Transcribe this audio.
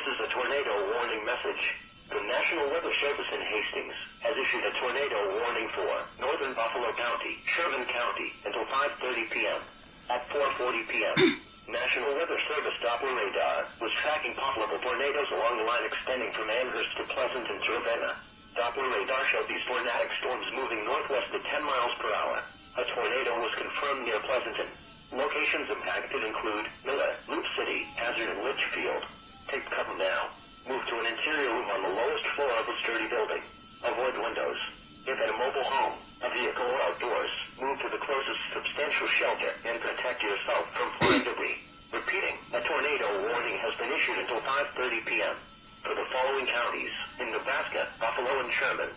This is a tornado warning message. The National Weather Service in Hastings has issued a tornado warning for northern Buffalo County, Sherman County, until 5:30 p.m. At 4:40 p.m., National Weather Service Doppler radar was tracking possible tornadoes along the line extending from Amherst to Pleasant and Ravenna. Doppler radar showed these tornadic storms moving northwest at 10 miles per hour. A tornado was confirmed near Pleasanton. Locations impacted include Miller, Loop City, Hazard, and Litchfield. Take cover now. Move to an interior room on the lowest floor of a sturdy building. Avoid windows. If at a mobile home, a vehicle, or outdoors, move to the closest substantial shelter and protect yourself from flying debris. Repeating, a tornado warning has been issued until 5:30 p.m. for the following counties in Nebraska, Buffalo, and Sherman.